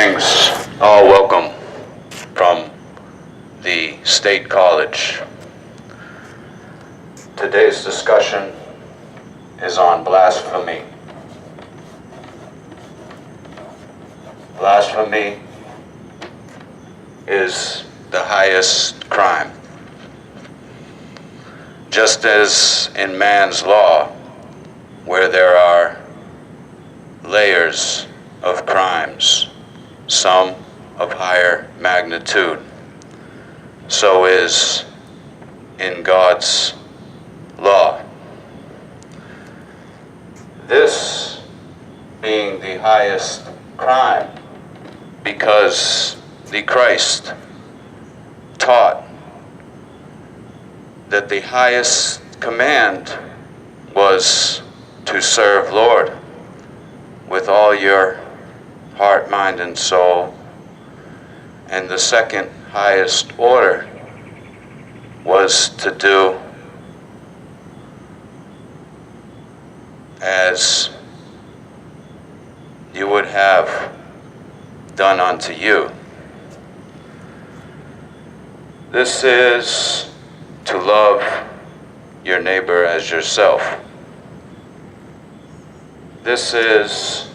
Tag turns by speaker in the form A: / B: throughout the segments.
A: Greetings, all welcome from the State College. Today's discussion is on blasphemy. Blasphemy is the highest crime. Just as in man's law, where there are layers of crimes, some of higher magnitude, so is in God's law. This being the highest crime because the Christ taught that the highest command was to serve Lord with all your heart, mind, and soul. And the second highest order was to do as you would have done unto you. This is to love your neighbor as yourself. This is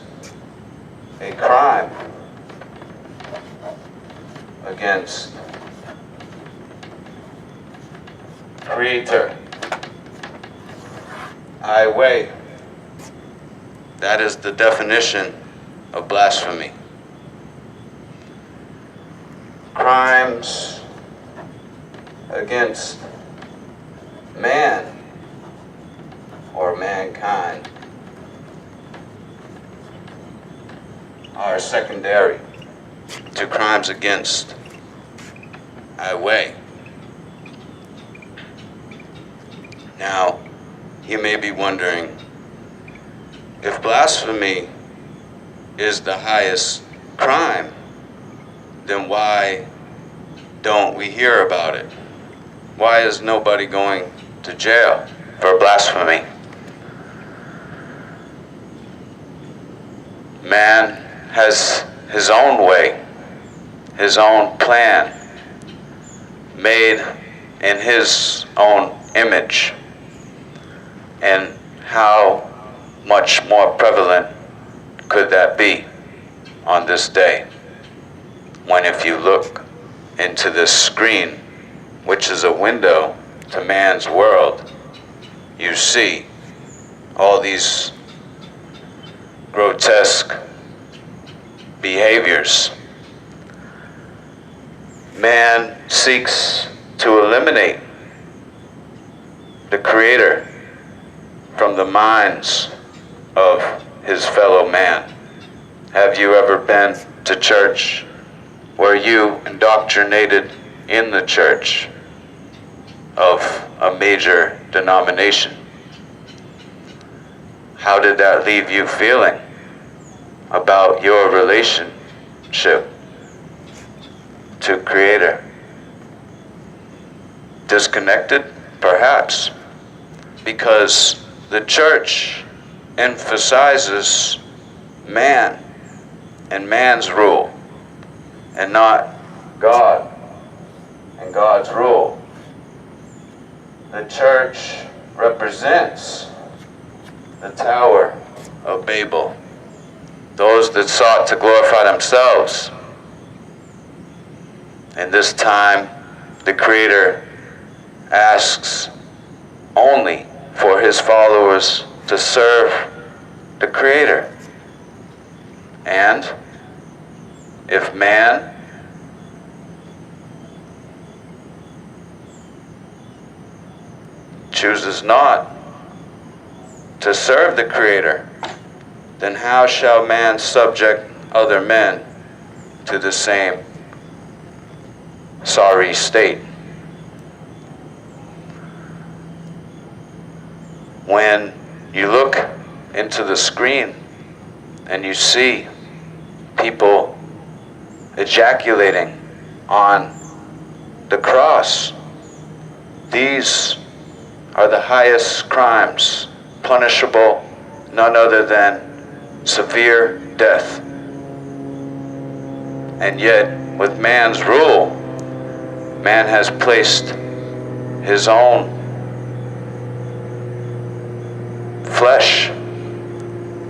A: a crime against Creator. I weigh. That is the definition of blasphemy. Crimes against man or mankind are secondary to crimes against Yahweh. Now, you may be wondering, if blasphemy is the highest crime, then why don't we hear about it? Why is nobody going to jail for blasphemy? Man has his own way, his own plan, made in his own image. And how much more prevalent could that be on this day, when if you look into this screen, which is a window to man's world, you see all these grotesque behaviors. Man seeks to eliminate the Creator from the minds of his fellow man. Have you ever been to church? Were you indoctrinated in the church of a major denomination? How did that leave you feeling about your relationship to Creator? Disconnected? Perhaps. Because the church emphasizes man and man's rule, and not God and God's rule. The church represents the Tower of Babel, those that sought to glorify themselves. And this time, the Creator asks only for his followers to serve the Creator. And if man chooses not to serve the Creator, then how shall man subject other men to the same sorry state? When you look into the screen and you see people ejaculating on the cross, these are the highest crimes, punishable none other than severe death. And yet, with man's rule, man has placed his own flesh,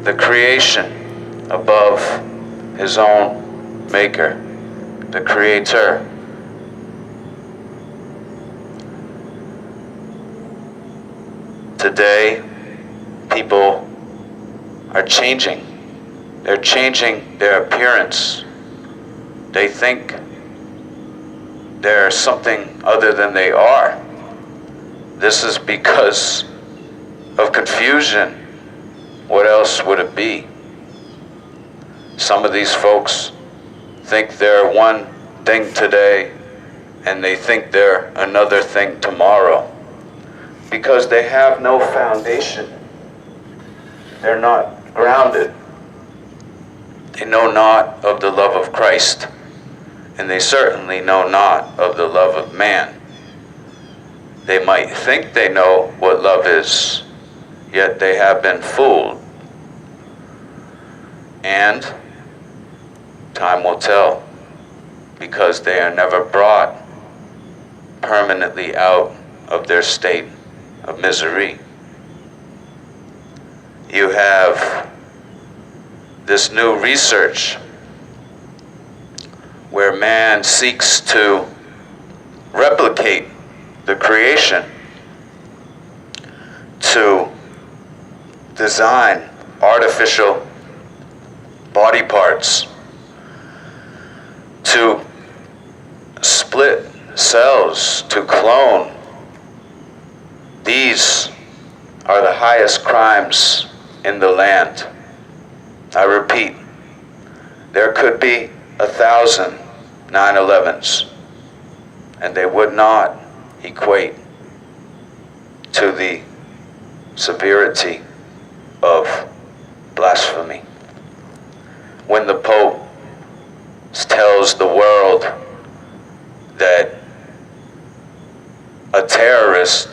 A: the creation, above his own maker, the creator. Today, people are changing. They're changing their appearance. They think they're something other than they are. This is because of confusion. What else would it be? Some of these folks think they're one thing today and they think they're another thing tomorrow because they have no foundation. They're not grounded. They know not of the love of Christ, and they certainly know not of the love of man. They might think they know what love is, yet they have been fooled. And time will tell, because they are never brought permanently out of their state of misery. You have this new research where man seeks to replicate the creation, to design artificial body parts, to split cells, to clone. These are the highest crimes in the land. I repeat, there could be 1,000 9/11s, and they would not equate to the severity of blasphemy. When the Pope tells the world that a terrorist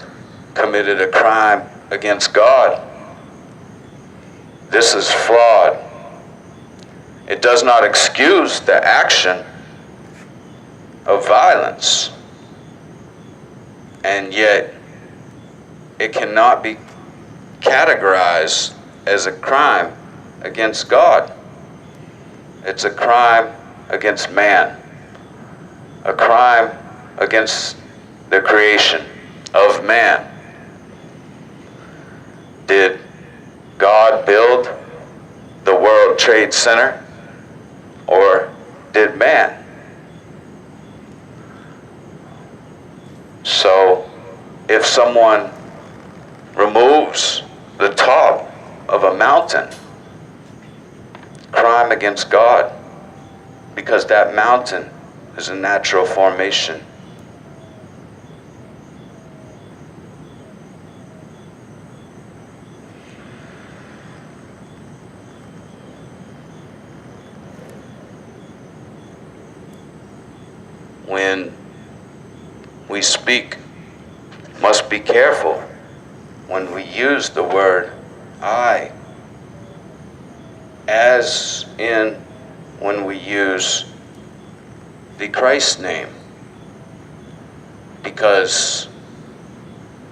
A: committed a crime against God, this is flawed. It does not excuse the action of violence, and yet it cannot be categorized as a crime against God. It's a crime against man, a crime against the creation of man. Did God build the World Trade Center, or did man? So, if someone removes the top of a mountain, crime against God, because that mountain is a natural formation. When we speak, must be careful when we use the word I, as in when we use the Christ name, because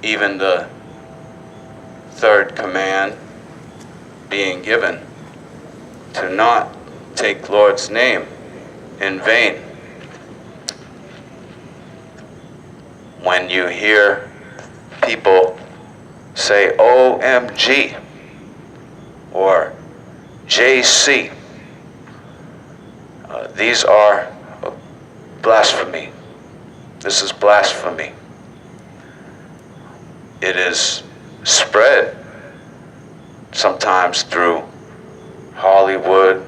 A: even the third command being given to not take Lord's name in vain. When you hear people say OMG or JC, these are blasphemy. This is blasphemy. It is spread sometimes through Hollywood,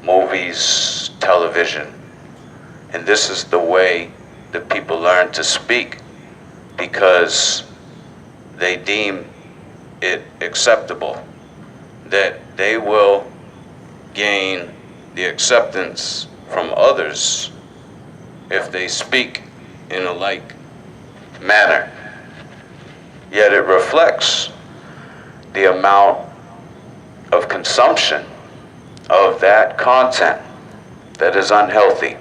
A: movies, television. And this is the way that people learn to speak, because they deem it acceptable, that they will gain the acceptance from others if they speak in a like manner. Yet it reflects the amount of consumption of that content that is unhealthy.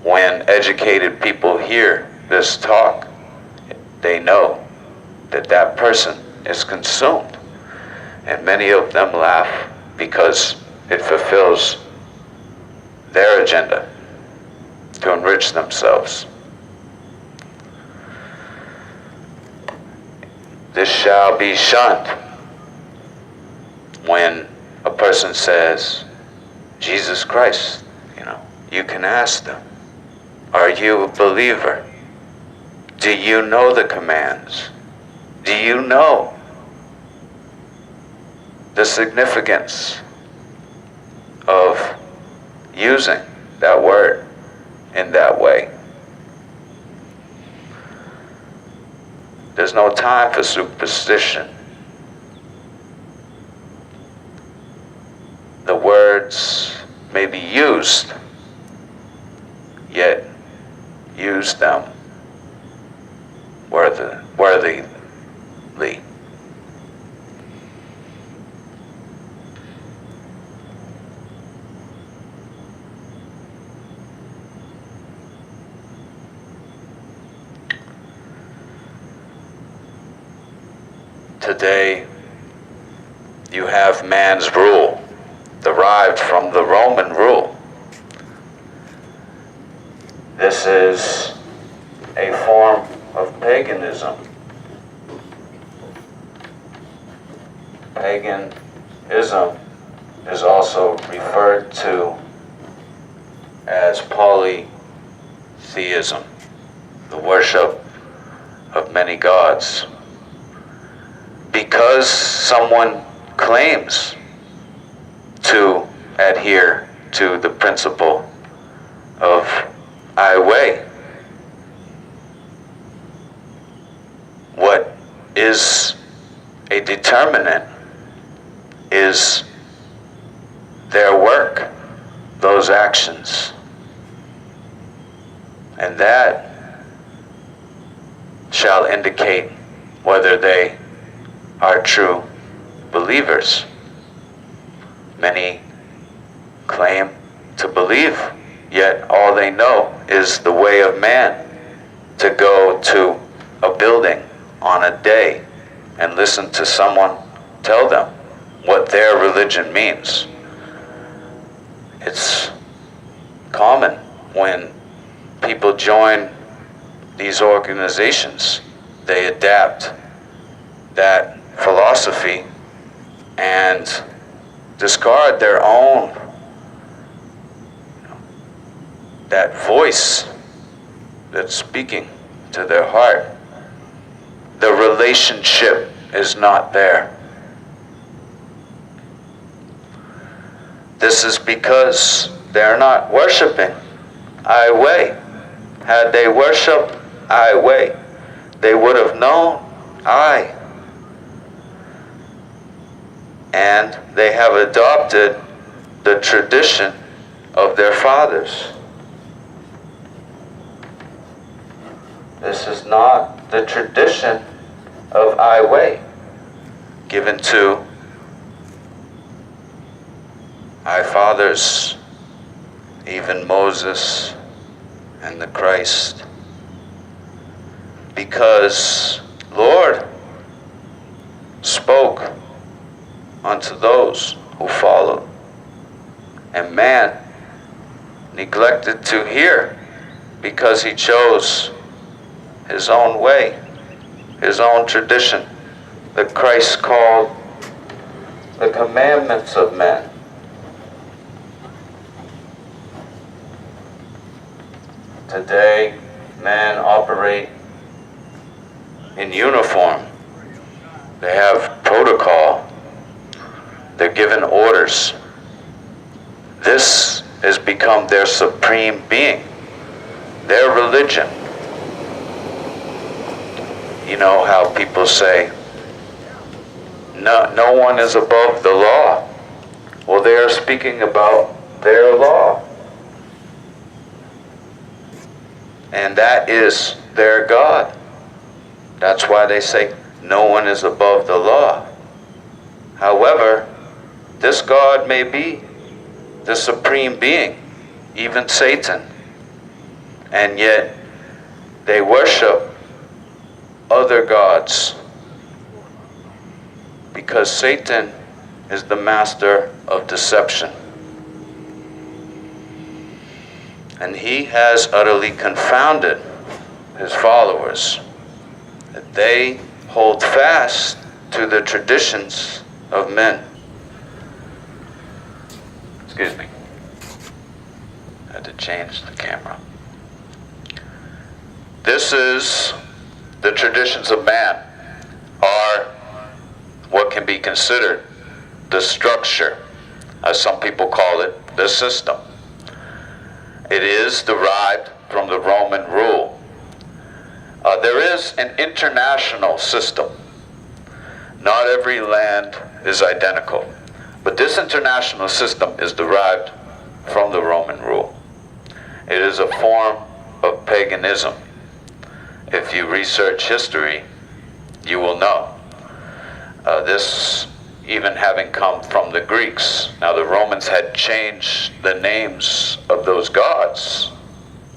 A: When educated people hear this talk, they know that that person is consumed. And many of them laugh because it fulfills their agenda to enrich themselves. This shall be shunned when a person says, Jesus Christ, you can ask them, are you a believer? Do you know the commands? Do you know the significance of using that word in that way? There's no time for superstition. The words may be used, yet use them worthily. Today, you have man's rule, derived from the Roman rule. This is a form of paganism. Paganism is also referred to as polytheism, the worship of many gods. Because someone claims to adhere to the principle of I weigh, what is a determinant is their work, those actions. And that shall indicate whether they are true believers. Many claim to believe, yet all they know is the way of man, to go to a building on a day and listen to someone tell them what their religion means. It's common when people join these organizations, they adapt that philosophy and discard their own, that voice that's speaking to their heart. The relationship is not there. This is because they're not worshiping I weigh. Had they worshiped I weigh, they would have known I. And they have adopted the tradition of their fathers. This is not the tradition of I weigh, given to our fathers, even Moses and the Christ. Because Lord spoke unto those who followed, and man neglected to hear because he chose his own way, his own tradition, that Christ called the commandments of men. Today, men operate in uniform. They have protocol. They're given orders. This has become their supreme being, their religion. You know how people say, no one is above the law. Well, they are speaking about their law. And that is their God. That's why they say no one is above the law. However, this God may be the supreme being, even Satan. And yet they worship other gods because Satan is the master of deception. And he has utterly confounded his followers. That they hold fast to the traditions of men. Excuse me. I had to change the camera. This is the traditions of man, are what can be considered the structure, as some people call it, the system. It is derived from the Roman rule. There is an international system. Not every land is identical, but this international system is derived from the Roman rule. It is a form of paganism. If you research history, you will know. This even having come from the Greeks. Now the Romans had changed the names of those gods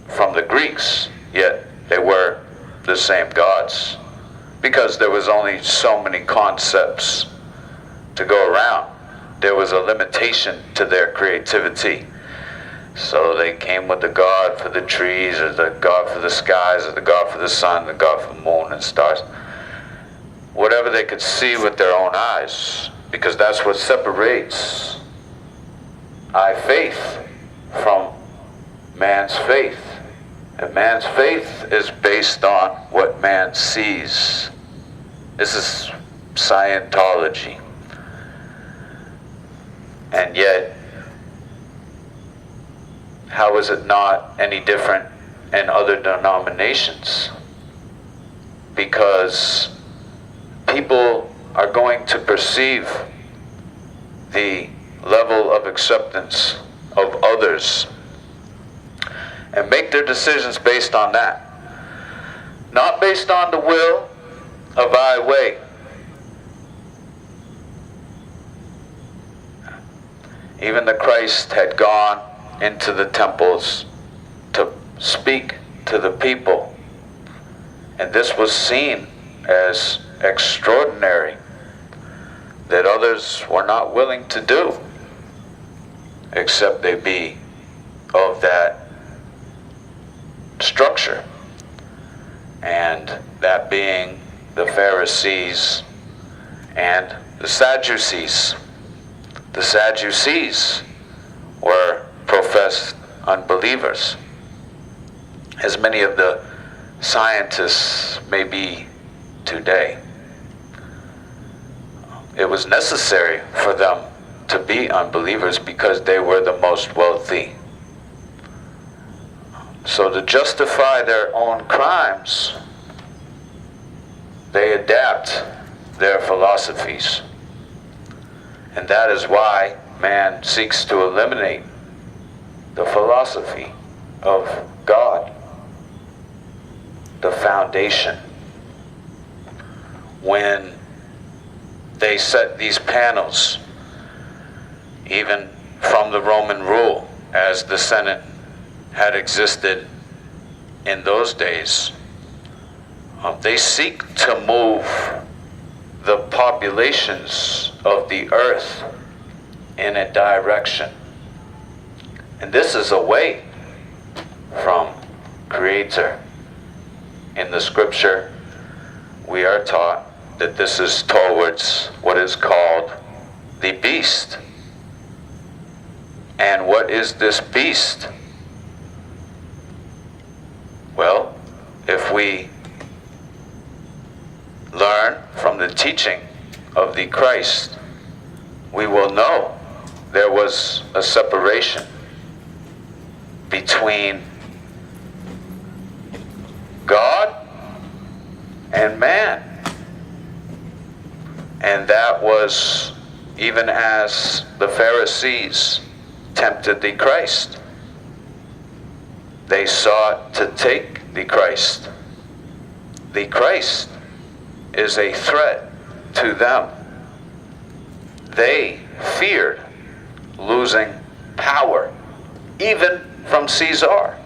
A: from the Greeks, yet they were the same gods, because there was only so many concepts to go around. There was a limitation to their creativity. So they came with the god for the trees, or the god for the skies, or the god for the sun, the god for the moon and stars. Whatever they could see with their own eyes, because that's what separates faith from man's faith. And man's faith is based on what man sees. This is Scientology. And yet, how is it not any different in other denominations? Because people are going to perceive the level of acceptance of others and make their decisions based on that. Not based on the will of I way. Even the Christ had gone into the temples to speak to the people. And this was seen as extraordinary, that others were not willing to do, except they be of that structure. And that being the Pharisees and the Sadducees. The Sadducees were professed unbelievers, as many of the scientists may be today. It was necessary for them to be unbelievers because they were the most wealthy. So to justify their own crimes, they adapt their philosophies. And that is why man seeks to eliminate the philosophy of God, the foundation. When they set these panels, even from the Roman rule, as the Senate had existed in those days, they seek to move the populations of the earth in a direction. And this is away from Creator. In the scripture, we are taught that this is towards what is called the beast. And what is this beast? Well, if we learn from the teaching of the Christ, we will know there was a separation between God and man. And that was even as the Pharisees tempted the Christ. They sought to take the Christ. The Christ is a threat to them. They feared losing power, even from Caesar,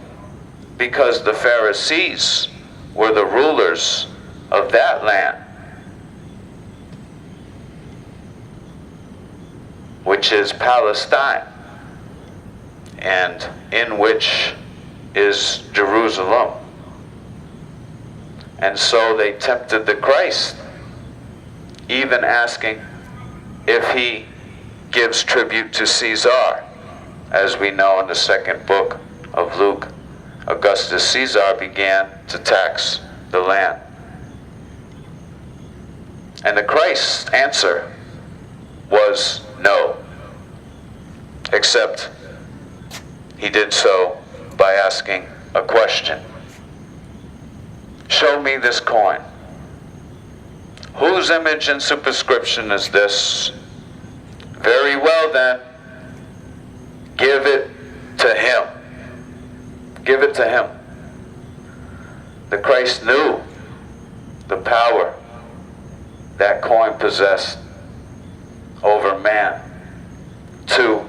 A: because the Pharisees were the rulers of that land, which is Palestine, and in which is Jerusalem. And so they tempted the Christ, even asking if he gives tribute to Caesar. As we know in the second book of Luke, Augustus Caesar began to tax the land. And the Christ's answer was no, except he did so by asking a question. Show me this coin. Whose image and superscription is this? Very well then, give it to him. Give it to him. The Christ knew the power that coin possessed over man to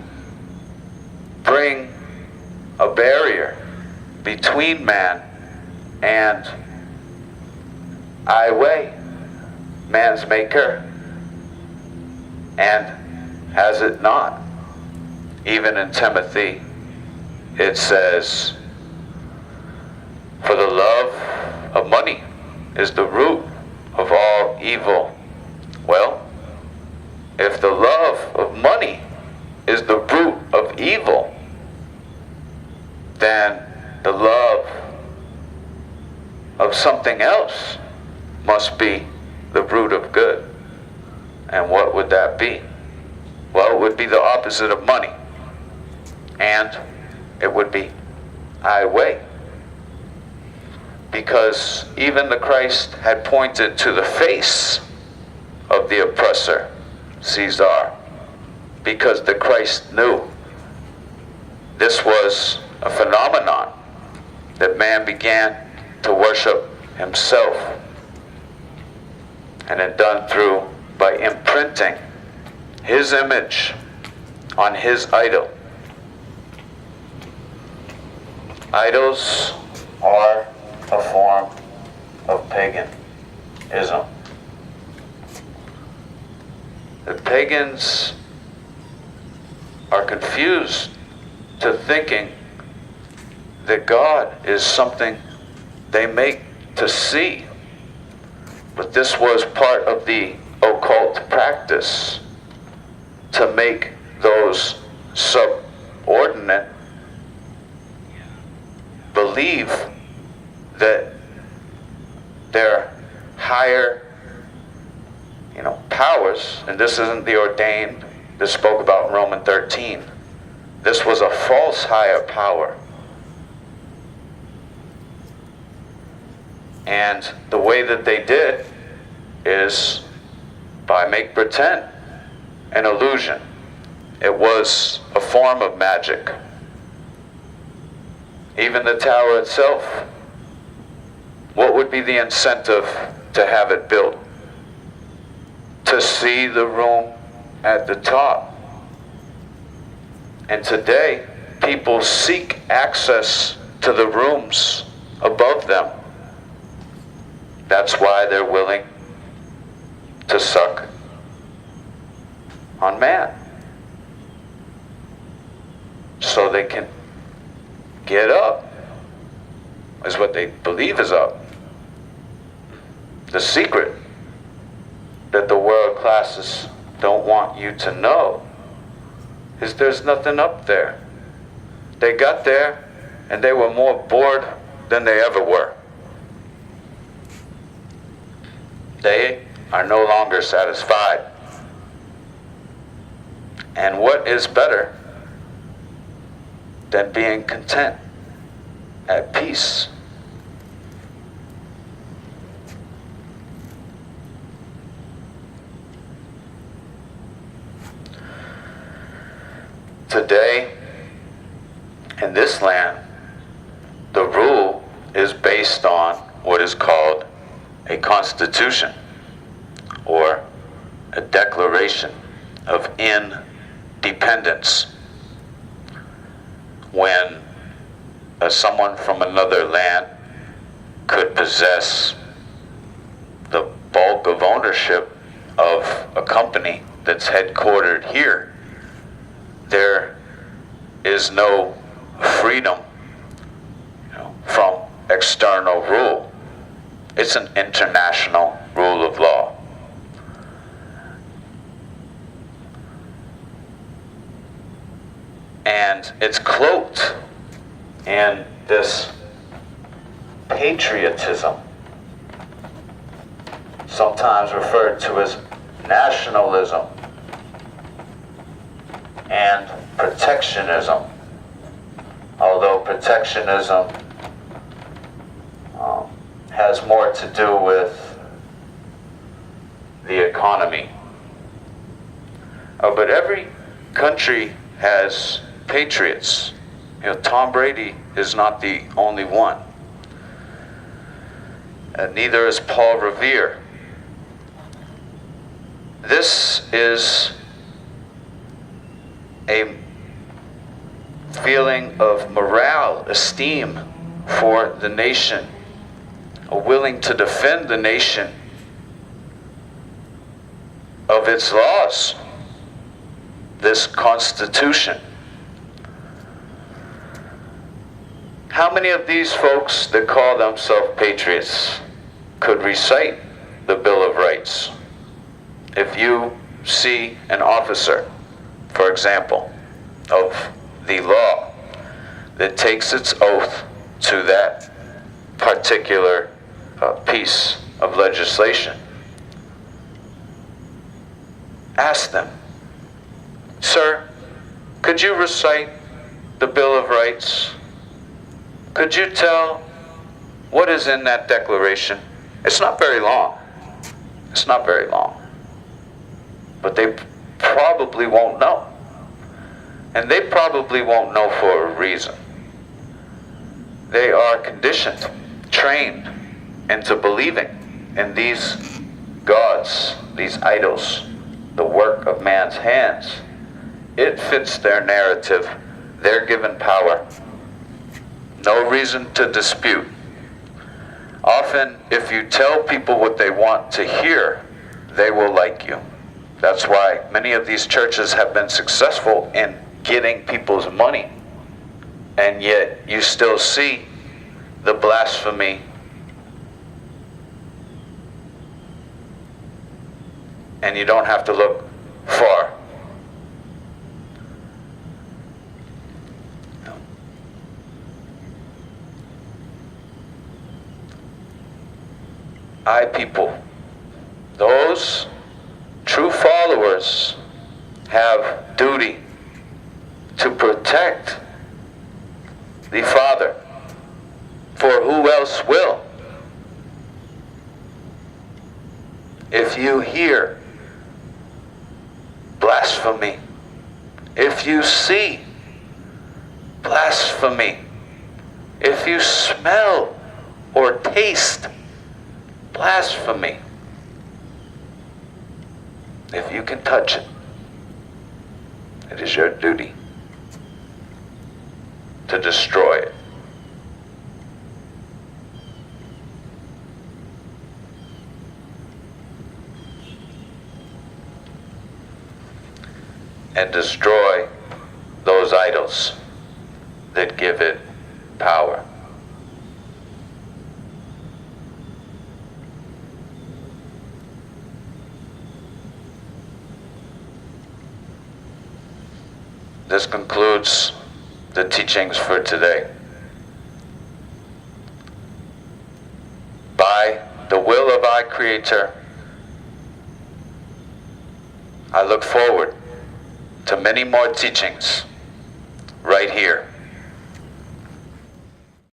A: bring a barrier between man and Yahweh, man's maker. And has it not? Even in Timothy, it says, for the love of money is the root of all evil. Well, if the love of money is the root of evil, then the love of something else must be the root of good. And what would that be? Well, it would be the opposite of money. And it would be Yahweh. Because even the Christ had pointed to the face of the oppressor, Caesar. Because the Christ knew this was a phenomenon that man began to worship himself. And it done through by imprinting his image on his idol. Idols are a form of paganism. The pagans are confused to thinking that God is something they make to see. But this was part of the occult practice to make those subordinate believe that their higher, powers, and this isn't the ordained, this spoke about in Romans 13. This was a false higher power. And the way that they did is by make pretend, an illusion. It was a form of magic. Even the tower itself, what would be the incentive to have it built? To see the room at the top. And today, people seek access to the rooms above them. That's why they're willing to suck on man. So they can get up, is what they believe is up. The secret that the world classes don't want you to know is there's nothing up there. They got there and they were more bored than they ever were. They are no longer satisfied. And what is better than being content, at peace? Today, in this land, the rule is based on what is called a constitution, or a declaration of independence. when someone from another land could possess the bulk of ownership of a company that's headquartered here. There is no freedom, from external rule. It's an international rule of law. And it's cloaked in this patriotism, sometimes referred to as nationalism and protectionism, although protectionism has more to do with the economy. But every country has patriots. Tom Brady is not the only one. Neither is Paul Revere. This is a feeling of morale, esteem for the nation, willing to defend the nation of its laws, this Constitution. How many of these folks that call themselves patriots could recite the Bill of Rights? If you see an officer, for example, of the law that takes its oath to that particular piece of legislation, ask them, "Sir, could you recite the Bill of Rights? Could you tell what is in that declaration?" It's not very long. It's not very long. But they probably won't know. And they probably won't know for a reason. They are conditioned, trained into believing in these gods, these idols, the work of man's hands. It fits their narrative. They're given power. No reason to dispute. Often, if you tell people what they want to hear, they will like you. That's why many of these churches have been successful in getting people's money. And yet, you still see the blasphemy and you don't have to look far. People, those true followers, have duty to protect the Father, for who else will? If you hear blasphemy, if you see blasphemy, if you smell or taste blasphemy, if you can touch it, it is your duty to destroy it. And destroy those idols that give it power. This concludes the teachings for today. By the will of our Creator, I look forward to many more teachings right here